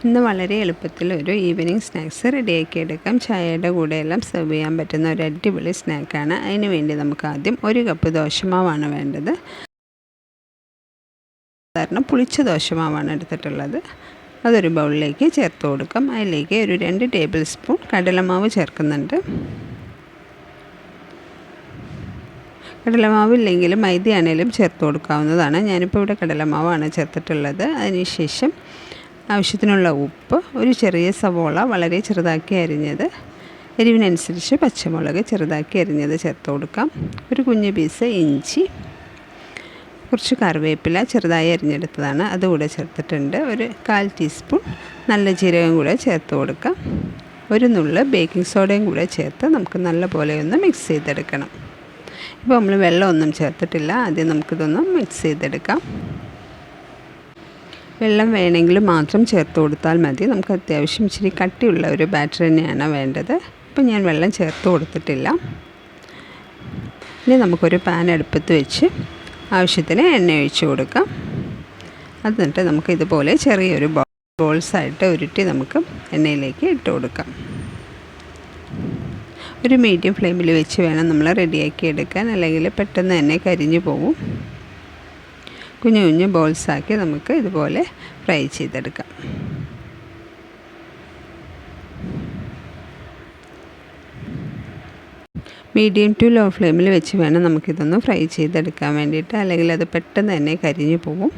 ഇന്ന് വളരെ എളുപ്പത്തിൽ ഒരു ഈവനിങ് സ്നാക്സ് റെഡിയാക്കി എടുക്കാം. ചായയുടെ കൂടെയെല്ലാം സെർവ് ചെയ്യാൻ പറ്റുന്ന ഒരു അടിപൊളി സ്നാക്കാണ്. അതിന് വേണ്ടി നമുക്ക് ആദ്യം 1 കപ്പ് ദോശമാവാണ് വേണ്ടത്. സാധാരണ പുളിച്ച ദോശമാവാണ് എടുത്തിട്ടുള്ളത്. അതൊരു ബൗളിലേക്ക് ചേർത്ത് കൊടുക്കാം. അതിലേക്ക് ഒരു 2 ടേബിൾ സ്പൂൺ കടലമാവ് ചേർക്കുന്നുണ്ട്. കടലമാവില്ലെങ്കിൽ മൈദയാണേലും ചേർത്ത് കൊടുക്കാവുന്നതാണ്. ഞാനിപ്പോൾ ഇവിടെ കടലമാവാണ് ചേർത്തിട്ടുള്ളത്. അതിനുശേഷം ആവശ്യത്തിനുള്ള ഉപ്പ്, ഒരു ചെറിയ സവോള വളരെ ചെറുതാക്കി അരിഞ്ഞത്, എരിവിനനുസരിച്ച് പച്ചമുളക് ചെറുതാക്കി അരിഞ്ഞത് ചേർത്ത് കൊടുക്കാം. ഒരു കുഞ്ഞ് പീസ് ഇഞ്ചി, കുറച്ച് കറിവേപ്പില ചെറുതായി അരിഞ്ഞെടുത്തതാണ്, അതുകൂടെ ചേർത്തിട്ടുണ്ട്. ഒരു 1/4 ടീസ്പൂൺ നല്ല ജീരകം കൂടെ ചേർത്ത് കൊടുക്കാം. ഒരു നുള്ള് ബേക്കിംഗ് സോഡയും കൂടെ ചേർത്ത് നമുക്ക് നല്ലപോലെ ഒന്ന് മിക്സ് ചെയ്തെടുക്കണം. ഇപ്പോൾ നമ്മൾ വെള്ളമൊന്നും ചേർത്തിട്ടില്ല. ആദ്യം നമുക്കിതൊന്ന് മിക്സ് ചെയ്തെടുക്കാം. വെള്ളം വേണമെങ്കിൽ മാത്രം ചേർത്ത് കൊടുത്താൽ മതി. നമുക്ക് അത്യാവശ്യം ഇച്ചിരി കട്ടിയുള്ള ഒരു ബാറ്റർ തന്നെയാണ് വേണ്ടത്. ഇപ്പോൾ ഞാൻ വെള്ളം ചേർത്ത് കൊടുത്തിട്ടില്ല. ഇനി നമുക്കൊരു പാൻ അടുപ്പത്ത് വെച്ച് ആവശ്യത്തിന് എണ്ണ ഒഴിച്ച് കൊടുക്കാം. എന്നിട്ട് നമുക്ക് ഇതുപോലെ ചെറിയൊരു ബോൾസായിട്ട് ഉരുട്ടി നമുക്ക് എണ്ണയിലേക്ക് ഇട്ട് കൊടുക്കാം. ഒരു മീഡിയം ഫ്ലെയിമിൽ വെച്ച് വേണം നമ്മൾ റെഡിയാക്കി എടുക്കാൻ, അല്ലെങ്കിൽ പെട്ടെന്ന് തന്നെ കരിഞ്ഞു പോകും. കുഞ്ഞു കുഞ്ഞു ബോൾസാക്കി നമുക്ക് ഇതുപോലെ ഫ്രൈ ചെയ്തെടുക്കാം. മീഡിയം ടു ലോ ഫ്ലെയിമിൽ വെച്ച് വേണം നമുക്കിതൊന്ന് ഫ്രൈ ചെയ്തെടുക്കാൻ വേണ്ടിയിട്ട്, അല്ലെങ്കിൽ അത് പെട്ടെന്ന് തന്നെ കരിഞ്ഞു പോകും.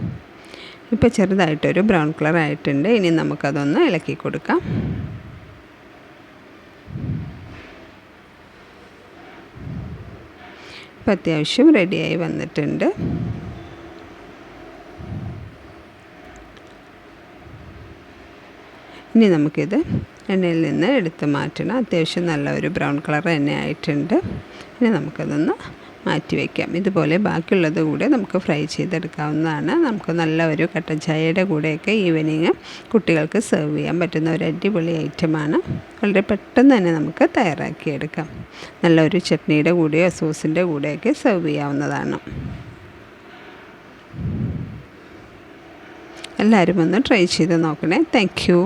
ഇപ്പോൾ ചെറുതായിട്ടൊരു ബ്രൗൺ കളർ ആയിട്ടുണ്ട്. ഇനി നമുക്കതൊന്ന് ഇളക്കി കൊടുക്കാം. ഇപ്പോൾ അത്യാവശ്യം റെഡിയായി വന്നിട്ടുണ്ട്. ഇനി നമുക്കിത് എണ്ണയിൽ നിന്ന് എടുത്ത് മാറ്റണം. അത്യാവശ്യം നല്ല ഒരു ബ്രൗൺ കളർ എണ്ണ ആയിട്ടുണ്ട്. ഇനി നമുക്കതൊന്ന് മാറ്റി വയ്ക്കാം. ഇതുപോലെ ബാക്കിയുള്ളത് കൂടെ നമുക്ക് ഫ്രൈ ചെയ്തെടുക്കാവുന്നതാണ്. നമുക്ക് നല്ല ഒരു കട്ടൻ ചായയുടെ കൂടെയൊക്കെ ഈവനിങ് കുട്ടികൾക്ക് സെർവ് ചെയ്യാൻ പറ്റുന്ന ഒരു അടിപൊളി ഐറ്റമാണ്. വളരെ പെട്ടെന്ന് തന്നെ നമുക്ക് തയ്യാറാക്കിയെടുക്കാം. നല്ലൊരു ചട്നിയുടെ കൂടെയോ സോസിൻ്റെ കൂടെയൊക്കെ സെർവ് ചെയ്യാവുന്നതാണ്. എല്ലാവരും ഒന്ന് ട്രൈ ചെയ്ത് നോക്കണേ. Thank you.